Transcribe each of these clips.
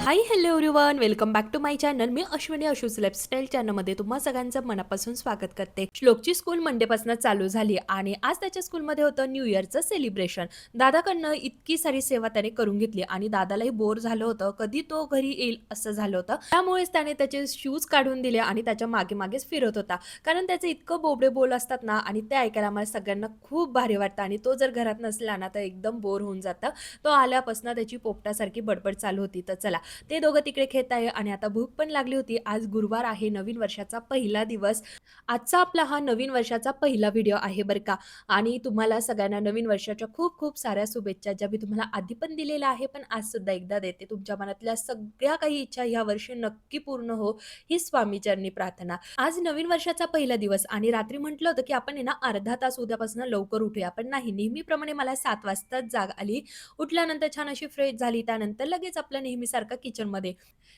High hello everyone, welcome back to my channel. मी Ashwini Ashu's lifestyle चॅनलमध्ये तुम्हा सगळ्यांचं मनापासून स्वागत करते. श्लोकची स्कूल मंडेपासून चालू झाली आणि आज त्याच्या स्कूलमध्ये होतं न्यू इयरचं सेलिब्रेशन. दादाकडनं इतकी सारी सेवा त्याने करून घेतली आणि दादालाही बोर झालं होतं, कधी तो घरी येईल असं झालं होतं. त्यामुळेच त्याने त्याचे शूज काढून दिले आणि त्याच्या मागे मागेच फिरत होता, कारण त्याचे इतकं बोबडे बोल असतात ना आणि ते ऐकायला आम्हाला सगळ्यांना खूप भारी वाटतं आणि तो जर घरात नसला ना तर एकदम बोर होऊन जातं. तो आल्यापासून त्याची पोपटासारखी बडबड चालू होती. तर चला, ते दोघं तिकडे खेळत आहे आणि आता भूक पण लागली होती. आज गुरुवार आहे, नवीन वर्षाचा पहिला दिवस. आजचा आपला हा नवीन वर्षाचा पहिला व्हिडिओ आहे बरं का. आणि तुम्हाला सगळ्यांना नवीन वर्षाच्या खूप खूप साऱ्या शुभेच्छा, ज्या मी तुम्हाला आधी पण दिलेल्या आहे, पण आज सुद्धा एकदा देते. तुमच्या मनातल्या सगळ्या काही इच्छा ह्या वर्षी नक्की पूर्ण हो, ही स्वामीचरणी प्रार्थना. आज नवीन वर्षाचा पहिला दिवस आणि रात्री म्हटलं होतं की आपण आहे ना अर्धा तास उद्यापासून लवकर उठूया, पण नाही, नेहमीप्रमाणे मला 7 वाजताच जाग आली. उठल्यानंतर छान अशी फ्रेश झाली, त्यानंतर लगेच आपलं नेहमीसारखं किचनमध्ये.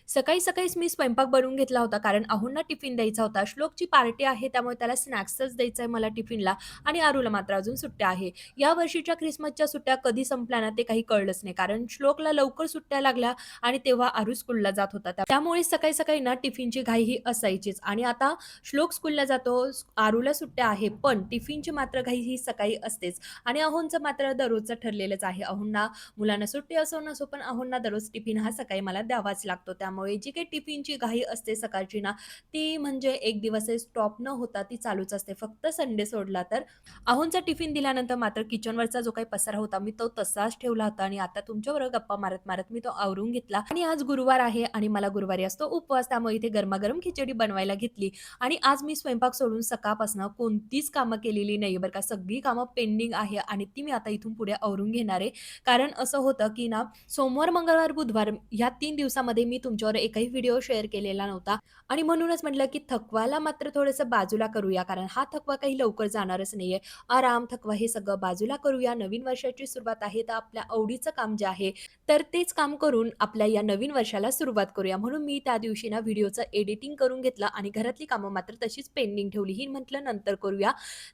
सकाळी-सकाळीच मी स्वयंपाक बनवून घेतला होता, कारण अहोंना टिफिन द्यायचा होता. श्लोकची पार्टी आहे, त्यामुळे त्याला स्नॅक्सच द्यायचं आहे मला टिफिनला आणि आरूला मात्र अजून सुट्ट्या आहे. या वर्षीच्या ख्रिसमसच्या सुट्ट्या कधी संपल्या ना ते काही कळलंच नाही, कारण श्लोकला लवकर सुट्ट्या लागल्या आणि तेव्हा आरू स्कूलला जात होता. त्यामुळे सकाळी-सकाळी ना टिफिनची घाई ही असायचीच आणि आता श्लोक स्कूलला जातो, आरूला सुट्ट्या आहे, पण टिफिनची मात्र घाई ही सकाळी असतेच आणि अहोंचं मात्र दररोजचं ठरलेलंच आहे. अहोंना मुलांना सुट्टी असो नसो, पण अहोंना दररोज टिफिन हा सकाळी मला द्यावाच लागतो. त्यामुळे जी काही टिफिनची घाई असते सकाळची ना, ती म्हणजे एक दिवसही स्टॉप न होता ती चालूच असते, फक्त संडे सोडला तर. अहोंचा टिफिन दिल्यानंतर मात्र किचनवरचा जो काही पसारा होता मी तो तसाच ठेवला होता आणि आता तुमच्याबरोबर गप्पा मारत-मारत मी तो आवरून घेतला. आणि आज गुरुवार आहे आणि मला गुरुवारी असतो उपवास, त्यामुळे इथे गरमागरम खिचडी बनवायला घेतली. आणि आज मी स्वयंपाक सोडून सकाळपासून कोणतीच कामं केलेली नाही बरं का. सगळी कामं पेंडिंग आहे आणि ती मी आता इथून पुढे आवरून घेणार आहे. कारण असं होतं की ना, सोमवार, मंगळवार, बुधवार ह्या 3 दिवसामध्ये मी तुमच्यावर एकही व्हिडिओ शेअर केलेला नव्हता आणि म्हणूनच म्हटलं की थकवाला मात्र थोडंसं बाजूला करूया, कारण हा थकवा काही लवकर जाणारच नाहीये. आराम, थकवा हे सगळं बाजूला करूया. नवीन वर्षाची सुरुवात आहे, तर आपल्या आवडीचं काम जे आहे, तर तेच काम करून आपल्या या नवीन वर्षाला सुरुवात करूया. म्हणून मी त्या दिवशी ना व्हिडिओचं एडिटिंग करून घेतलं आणि घरातली कामं मात्र तशीच पेंडिंग ठेवली. ही म्हटलं नंतर करूया.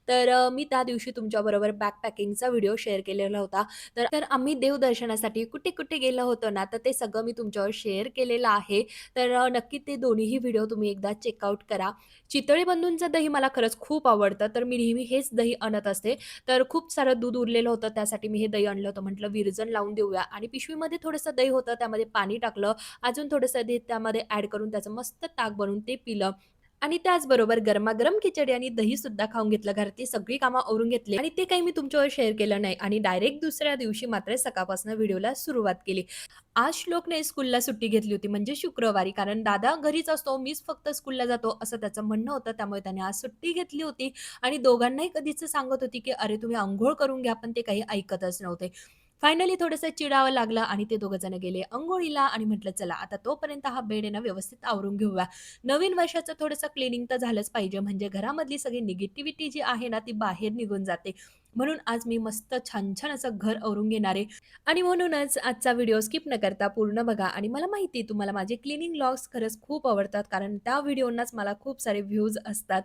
तर मी त्या दिवशी तुमच्याबरोबर बॅकपॅकिंगचा व्हिडिओ शेअर केलेला होता. तर तर आम्ही देवदर्शनासाठी कुठे-कुठे गेलो होतो ना, तर ते सगळं मी तुमच्यावर शेअर केलेलं आहे. तर नक्की ते दोन्हीही व्हिडिओ तुम्ही एकदा चेकआउट करा. चितळे बंधूंचं दही मला खरंच खूप आवडतं, तर मी नेहमी हेच दही आणत असते. तर खूप सारं दूध उरलेलं होतं, त्यासाठी मी हे दही आणलं होतं. म्हटलं विरजण लावून देऊया आणि पिशवीमध्ये थोडंसं दही होतं, त्यामध्ये पाणी टाकलं. अजून थोडंसं दही त्यामध्ये ॲड करून त्याचं मस्त ताक बनवून ते पिलं. आणि त्याचबरोबर गरमागरम खिचडी आणि दहीसुद्धा खाऊन घेतलं. घरातली सगळी कामं आवरून घेतली आणि ते काही मी तुमच्यावर शेअर केलं नाही आणि डायरेक्ट दुसऱ्या दिवशी मात्र सकाळपासून व्हिडिओला सुरुवात केली. आज श्लोकने स्कूलला सुट्टी घेतली होती, म्हणजे शुक्रवारी, कारण दादा घरीच असतो, मीच फक्त स्कूलला जातो असं त्याचं म्हणणं होतं. त्यामुळे त्याने आज सुट्टी घेतली होती आणि दोघांनाही कधीच सांगत होती, की "अरे, तुम्ही अंघोळ करून घ्या." पण ते काही ऐकतच नव्हते. फायनली थोडंसं चिडावं लागलं आणि ते दोघं जण गेले अंघोळीला आणि म्हटलं चला आता तोपर्यंत हा बेड आहे ना व्यवस्थित आवरून घेऊया. नवीन वर्षाचं थोडंसं क्लिनिंग तर झालंच पाहिजे, म्हणजे घरामधली सगळी निगेटिव्हिटी जी आहे ना ती बाहेर निघून जाते. म्हणून आज मी मस्त छान-छान असं घर आवरून घेणार आहे आणि म्हणूनच आजचा व्हिडिओ स्किप न करता पूर्ण बघा. आणि मला माहिती आहे तुम्हाला माझे क्लीनिंग व्लॉग्स खरंच खूप आवडतात, कारण त्या व्हिडिओंनाच मला खूप सारे व्ह्यूज असतात.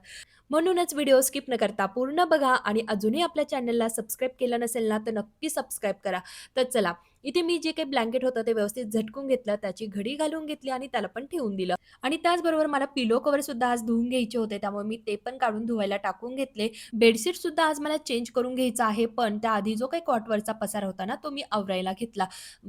म्हणूनच व्हिडिओ स्किप न करता पूर्ण बघा आणि अजूनही आपल्या चॅनलला सबस्क्राईब केलं नसेल ना, तर नक्की सबस्क्राईब करा. तर चला, इथे मी जे काही ब्लँकेट होतं ते व्यवस्थित झटकून घेतलं, त्याची घडी घालून घेतली आणि त्याला पण ठेवून दिलं. आणि त्याचबरोबर मला पिलो कव्हरसुद्धा आज धुवून घ्यायचे होते, त्यामुळे मी ते पण काढून धुवायला टाकून घेतले. बेडशीटसुद्धा आज मला चेंज करून घ्यायचं आहे, पण त्याआधी जो काही कॉटवरचा पसारा होता ना, तो मी आवरायला घेतला.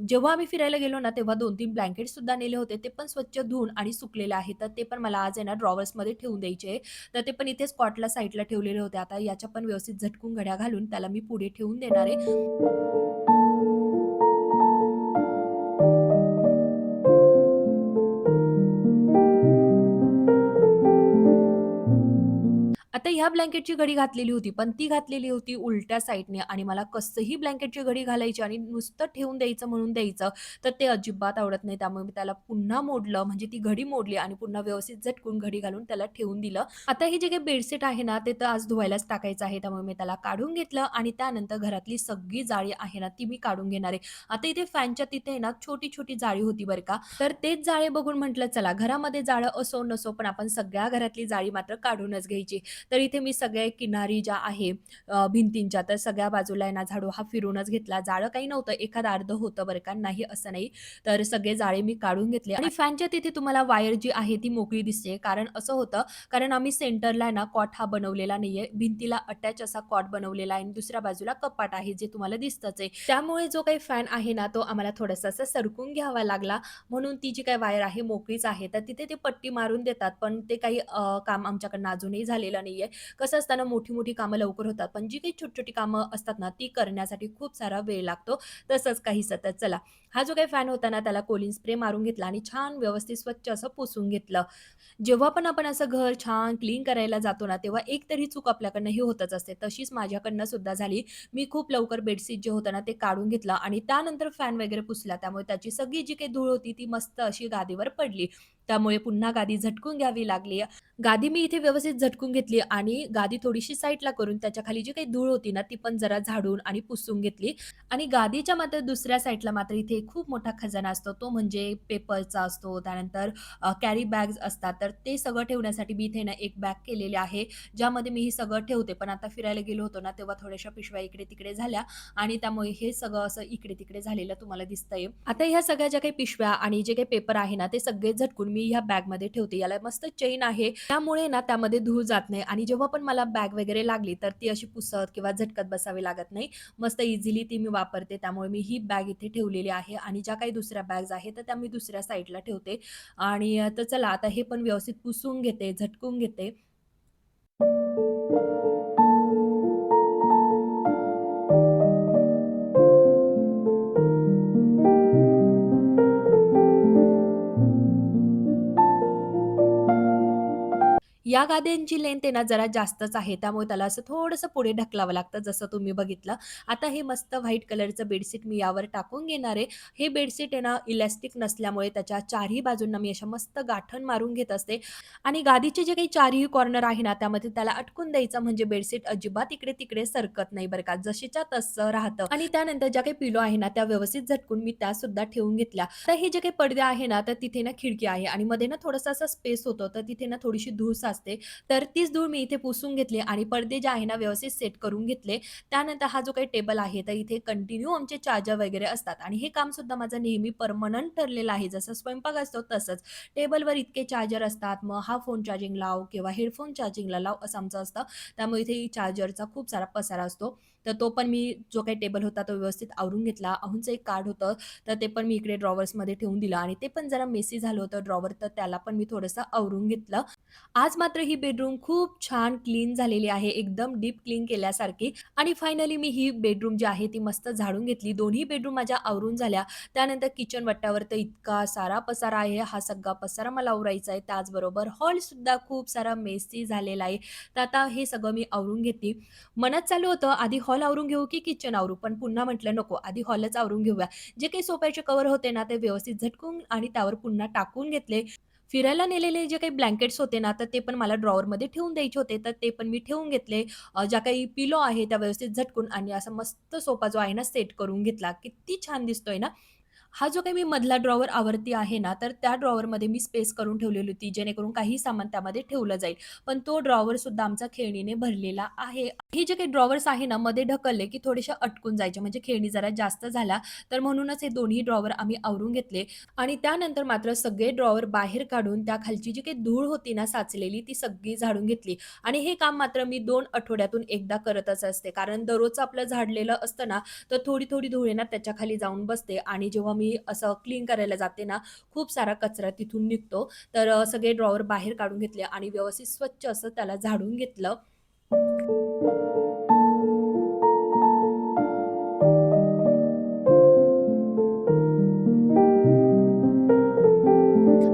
जेव्हा आम्ही फिरायला गेलो ना, तेव्हा 2-3 ब्लँकेटसुद्धा नेले होते. ते पण स्वच्छ धुवून आणि सुकलेले आहेत. तर ते पण मला आज आहे ना ड्रॉवर्समध्ये ठेवून द्यायचे आहे. तर ते पण इथेच कॉटला साईडला ठेवलेले होते. आता याच्या पण व्यवस्थित झटकून घड्या घालून त्याला मी पुढे ठेवून देणार आहे. आता ह्या ब्लँकेटची घडी घातलेली होती, पण ती घातलेली होती उलट्या साइडने आणि मला कसंही ब्लँकेटची घडी घालायची आणि नुसतं ठेवून द्यायचं म्हणून द्यायचं, तर ते अजिबात आवडत नाही. त्यामुळे मी त्याला पुन्हा मोडलं, म्हणजे ती घडी मोडली आणि पुन्हा व्यवस्थित झटकून घडी घालून त्याला ठेवून दिलं. आता हे जे काही बेडशीट आहे ना, ते तर आज धुवायलाच टाकायचं आहे. त्यामुळे मी त्याला काढून घेतलं आणि त्यानंतर घरातली सगळी जाळी आहे ना, ती मी काढून घेणार आहे. आता इथे फॅनच्या तिथे आहे ना, छोटी-छोटी जाळी होती बरं का. तर तेच जाळे बघून म्हटलं चला, घरामध्ये जाळं असो नसो, पण आपण सगळ्या घरातली जाळी मात्र काढूनच घ्यायची. तर इथे मी सगळे किनारी ज्या आहे भिंतींच्या, तर सगळ्या बाजूला आहे ना झाडू हा फिरूनच घेतला. जाळं काही नव्हतं, एखादं अर्धं होतं बरं का, नाही असं नाही. तर सगळे जाळे मी काढून घेतले आणि फॅनच्या तिथे तुम्हाला वायर जी आहे ती मोकळी दिसते. कारण असं होतं, कारण आम्ही सेंटरला आहे ना कॉट हा बनवलेला नाहीये. भिंतीला अटॅच असा कॉट बनवलेला आहे आणि दुसऱ्या बाजूला कपाट आहे, जे तुम्हाला दिसतंच आहे. त्यामुळे जो काही फॅन आहे ना, तो आम्हाला थोडासा असा सरकून घ्यावा लागला. म्हणून ती जी काही वायर आहे मोकळीच आहे. तर तिथे ते पट्टी मारून देतात, पण ते काही काम आमच्याकडनं अजूनही झालेलं नाहीये. कसं असतं ना, मोठी-मोठी कामं लवकर होतात, पण जी काही छोटी-छोटी कामं असतात ना, ती करण्यासाठी खूप सारा वेळ लागतो. तसंच काहीसं. तर चला, हा जो काही फॅन होता ना, त्याला कोलिन स्प्रे मारून घेतला आणि छान व्यवस्थित स्वच्छ असं पुसून घेतलं. जेव्हा पण आपण असं घर छान क्लीन करायला जातो ना, तेव्हा एक तरी चूक आपल्याकडनं ही होतच असते. तशीच माझ्याकडनं सुद्धा झाली. मी खूप लवकर बेडशीट जे होतं ना, ते काढून घेतलं आणि त्यानंतर फॅन वगैरे पुसला. त्यामुळे त्याची सगळी जी काही धूळ होती, ती मस्त अशी गादीवर पडली. त्यामुळे पुन्हा गादी झटकून घ्यावी लागली. गादी मी इथे व्यवस्थित झटकून घेतली आणि गादी थोडीशी साईडला करून त्याच्या खाली जी काही धूळ होती ना, ती पण जरा झाडून आणि पुसून घेतली आणि गादीच्या मात्र दुसऱ्या साईडला मात्र इथे खूप मोठा खजाना असतो. तो म्हणजे पेपरचा असतो. त्यानंतर कॅरी बॅग्स असतात. तर ते सगळं ठेवण्यासाठी मी इथे ना एक बॅग केलेली आहे, ज्यामध्ये मी हे सगळं ठेवते. पण आता फिरायला गेलो होतो ना, तेव्हा थोड्याशा पिशव्या इकडे-तिकडे झाल्या आणि त्यामुळे हे सगळं असं इकडे-तिकडे झालेलं तुम्हाला दिसतंय. आता ह्या सगळ्या ज्या काही पिशव्या आणि जे काही पेपर आहे ना, ते सगळे झटकून मी ह्या बॅगमध्ये ठेवते. याला मस्त चेन आहे. त्यामुळे ना त्यामध्ये धूळ जात नाही आणि जेव्हा पण मला बॅग वगैरे लागली, तर ती अशी पुसत किंवा झटकत बसावी लागत नाही. मस्त इझिली ती मी वापरते. त्यामुळे मी ही बॅग इथे ठेवलेली आहे आणि ज्या काही दुसऱ्या बॅग्स आहेत, तर त्या मी दुसऱ्या साईडला ठेवते. आणि तर चला आता हे पण व्यवस्थित पुसून घेते, झटकून घेते. या गाद्यांची लेंथ आहे ना जरा जास्तच आहे. त्यामुळे त्याला असं थोडंसं पुढे ढकलावं लागतं जसं तुम्ही बघितलं. आता हे मस्त व्हाईट कलरचं बेडशीट मी यावर टाकून घेणार आहे. हे बेडशीट आहे ना इलॅस्टिक नसल्यामुळे त्याच्या चारही बाजूंना मी अशा मस्त गाठण मारून घेत असते आणि गादीचे जे काही चारही कॉर्नर आहे ना त्यामध्ये त्याला अटकून द्यायचं म्हणजे बेडशीट अजिबात इकडे-तिकडे सरकत नाही बरं का. जशीच्या तसं राहतं आणि त्यानंतर ज्या काही पिलो आहे ना त्या व्यवस्थित झटकून मी त्यासुद्धा ठेवून घेतल्या. तर हे जे काही पडदे आहे ना तर तिथे ना खिडकी आहे आणि मध्ये ना थोडासा असा स्पेस होतो तर तिथे ना थोडीशी धूळ साचते. तर तीच धूळ मी इथे पुसून घेतली आणि पडदे जे आहे ना व्यवस्थित सेट करून घेतले. त्यानंतर हा जो काही टेबल आहे तर इथे कंटिन्यू आमचे चार्जर वगैरे असतात आणि हे काम सुद्धा माझं नेहमी परमनंट ठरलेलं आहे. जसं स्वयंपाक असतो तसंच. टेबलवर इतके चार्जर असतात. मग हा फोन चार्जिंग लाव किंवा हेडफोन चार्जिंगला लाव असं आमचं असतं. त्यामुळे इथे चार्जरचा खूप सारा पसारा असतो. तर तो पण मी जो काही टेबल होता तो व्यवस्थित आवरून घेतला. अहूचं एक कार्ड होतं तर ते पण मी इकडे ड्रॉवर्समध्ये ठेवून दिलं आणि ते पण जरा मेसी झालं होतं ड्रॉवर तर त्याला पण मी थोडंसं आवरून घेतलं. आज मात्र ही बेडरूम खूप छान क्लीन झालेली आहे. एकदम डीप क्लीन केल्यासारखी आणि फायनली मी ही बेडरूम जी आहे ती मस्त झाडून घेतली. दोन्ही बेडरूम माझ्या आवरून झाल्या. त्यानंतर किचन वट्ट्यावर तर इतका सारा पसारा आहे. हा सगळा पसारा मला आवरायचा आहे. त्याचबरोबर हॉलसुद्धा खूप सारा मेसी झालेला आहे. तर आता हे सगळं मी आवरून घेते. मनात चालू होतं आधी हॉल आवरून घेऊ की किचन आवरू? पण पुन्हा म्हटलं नको आधी हॉलच आवरून घेऊया. जे काही सोफ्याचे कव्हर होते ना, ते व्यवस्थित झटकून आणि त्यावर पुन्हा टाकून घेतले. फिरायला नेलेले जे काही ब्लँकेट्स होते ना, तर ते पण मला ड्रॉवरमध्ये ठेवून द्यायचे होते, तर ते पण मी ठेवून घेतले. ज्या काही पिलो आहे त्या व्यवस्थित झटकून आणि असा मस्त सोफा जो आहे ना, सेट करून घेतला. किती छान दिसतोय ना? हा जो काही मी मधला ड्रॉवर आवरती आहे ना, तर त्या ड्रॉवरमध्ये मी स्पेस करून ठेवलेली होती, जेणेकरून काही सामान त्यामध्ये ठेवलं जाईल. पण तो ड्रॉवर सुद्धा आमचा खेळणीने भरलेला आहे. हे जे काही ड्रॉवर्स आहे ना, मध्ये ढकलले की थोडेसे अटकून जायचे, म्हणजे खेळणी जरा जास्त झाल्या, तर म्हणूनच हे दोन्ही ड्रॉवर आम्ही आवरून घेतले आणि त्यानंतर मात्र सगळे ड्रॉवर बाहेर काढून त्या खालची जी काही धूळ होती ना साचलेली, ती सगळी झाडून घेतली आणि हे काम मात्र मी 2 आठवड्यातून एकदा करतच असते. कारण दररोजचं आपलं झाडलेलं असतं ना, तर थोडी-थोडी धूळ आहे ना त्याच्या खाली जाऊन बसते आणि जेव्हा मी असं क्लीन करायला जाते ना, खूप सारा कचरा तिथून निघतो. तर सगळे ड्रॉवर बाहेर काढून घेतले आणि व्यवस्थित स्वच्छ असं त्याला झाडून घेतलं.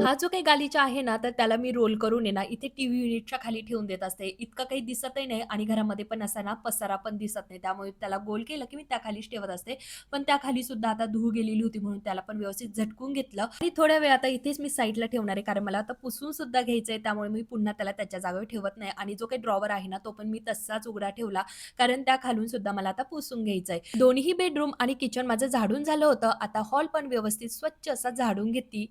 हा जो काही गालिचा आहे ना, तर त्याला मी रोल करून आहे ना, इथे टीव्ही युनिटच्या खाली ठेवून देत असते. इतकं काही दिसतही नाही आणि घरामध्ये पण असा ना पसारा पण दिसत नाही. त्यामुळे त्याला गोल केलं, की मी त्याखालीच ठेवत असते. पण त्याखाली सुद्धा आता धूळ गेलेली होती म्हणून त्याला पण व्यवस्थित झटकून घेतलं आणि थोड्या वेळ आता इथेच मी साईडला ठेवणार आहे. कारण मला आता पुसून सुद्धा घ्यायचंय. त्यामुळे मी पुन्हा त्याला त्याच्या जागेवर ठेवत नाही आणि जो काही ड्रॉवर आहे ना, तो पण मी तसाच उघडा ठेवला. कारण त्या खालून सुद्धा मला आता पुसून घ्यायचंय. दोन्ही बेडरूम आणि किचन माझं झाडून झालं होतं. आता हॉल पण व्यवस्थित स्वच्छ असा झाडून घेते.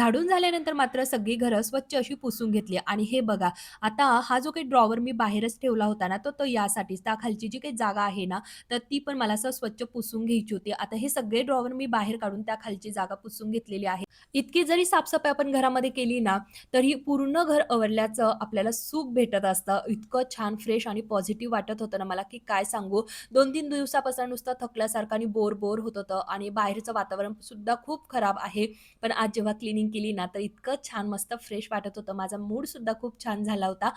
झाडून झाल्यानंतर मात्र सगळी घरं स्वच्छ अशी पुसून घेतली आणि हे बघा, आता हा जो काही ड्रॉवर मी बाहेरच ठेवला होता ना, तो तो यासाठीच. त्या खालची जी काही जागा आहे ना, तर ती पण मला असं स्वच्छ पुसून घ्यायची होती. आता हे सगळे ड्रॉवर मी बाहेर काढून त्या खालची जागा पुसून घेतलेली आहे. इतकी जरी साफ आपण घरामध्ये केली ना, तरी पूर्ण घर आवरल्याचं आपल्याला सुख भेटत असतं. इतकं छान फ्रेश आणि पॉझिटिव्ह वाटत होतं ना मला, की काय सांगू. 2-3 दिवसापासून नुसतं थकल्यासारखं आणि बोर होत होतं आणि बाहेरचं वातावरण सुद्धा खूप खराब आहे. पण आज जेव्हा क्लीनिंग केली ना, तर इतकं छान मस्त फ्रेश वाटत होतं. माझा मूड सुद्धा खूप छान झाला होता.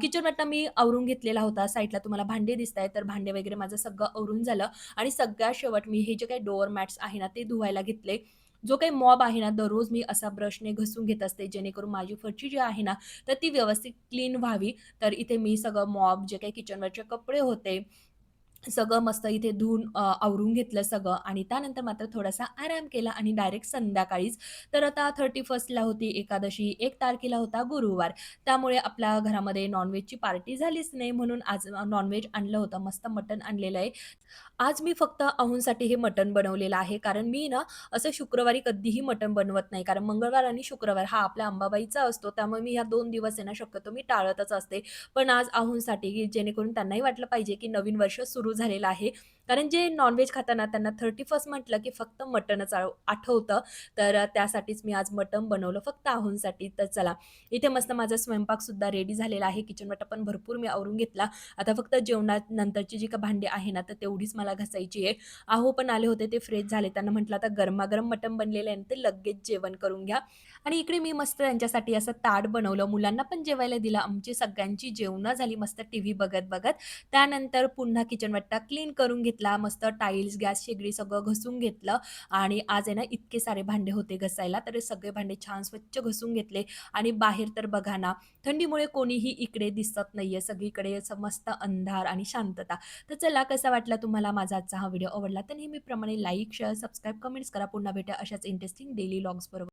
किचन वाटणं मी आवरून घेतलेला होता. साईडला तुम्हाला भांडे दिसतायत, तर भांडे वगैरे माझं सगळं आवरून झालं आणि सगळ्यात शेवट मी हे जे काही डोअर मॅट्स आहे ना, ते धुवायला घेतले. जो काही मॉप आहे ना, दररोज मी असा ब्रशने घासून घेत असते, जेणेकरून माझी फरशी जी आहे ना, तर ती व्यवस्थित क्लीन व्हावी. तर इथे मी सगळं मॉप, जे काही किचनवरचे कपडे होते, सगळं मस्त इथे धुवून आवरून घेतलं सगळं आणि त्यानंतर मात्र थोडासा आराम केला आणि डायरेक्ट संध्याकाळीच. तर आता 31st ला होती एकादशी, 1 तारखेला होता गुरुवार. त्यामुळे आपल्या घरामध्ये नॉन-व्हेजची पार्टी झालीच नाही म्हणून आज नॉन-व्हेज आणलं होतं. मस्त मटण आणलेलं आहे. आज मी फक्त अहोंसाठी हे मटण बनवलेलं आहे. कारण मी ना असं शुक्रवारी कधीही मटण बनवत नाही. कारण मंगळवार आणि शुक्रवार हा आपल्या अंबाबाईचा असतो. त्यामुळे मी ह्या 2 दिवस आहे ना शक्यतो मी टाळतच असते. पण आज अहोंसाठी की जेणेकरून त्यांनाही वाटलं पाहिजे की नवीन वर्ष सुरू झालेलं आहे. कारण जे नॉन-व्हेज खातात त्यांना 31st म्हटलं की फक्त मटणच आठवतं. तर त्यासाठीच मी आज मटण बनवलं फक्त अहोंसाठी. तर चला, इथे मस्त माझा स्वयंपाकसुद्धा रेडी झालेला आहे. किचन वाटा पण भरपूर मी आवरून घेतला. आता फक्त जेवणानंतरची जी काही भांडी आहे ना, तर तेवढीच मला घासायची आहे. अहो पण आले होते, ते फ्रेश झाले. त्यांना म्हटलं, "आता गरमागरम मटण बनलेलं आहे, ते लगेच जेवण करून घ्या." आणि इकडे मी मस्त त्यांच्यासाठी असं ताट बनवलं. मुलांना पण जेवायला दिलं. आमची सगळ्यांची जेवणं झाली मस्त टीव्ही बघत-बघत. त्यानंतर पुन्हा किचन वट्टा क्लीन करून घेतला. मस्त टाईल्स, गॅस शेगडी सगळं घासून घेतलं आणि आज आहे ना, इतके सारे भांडे होते घासायला, तर हे सगळे भांडे छान स्वच्छ घासून घेतले आणि बाहेर तर बघा ना, थंडीमुळे कोणीही इकडे दिसत नाहीये. सगळीकडे असं मस्त अंधार आणि शांतता. तर चला, कसा वाटला तुम्हाला माझा आजचा हा व्हिडिओ? आवडला तर नेहमीप्रमाणे लाईक, शेअर, सबस्क्राईब, कमेंट्स करा. पुन्हा भेटूया अशाच इंटरेस्टिंग डेली व्लॉग्सबरोबर.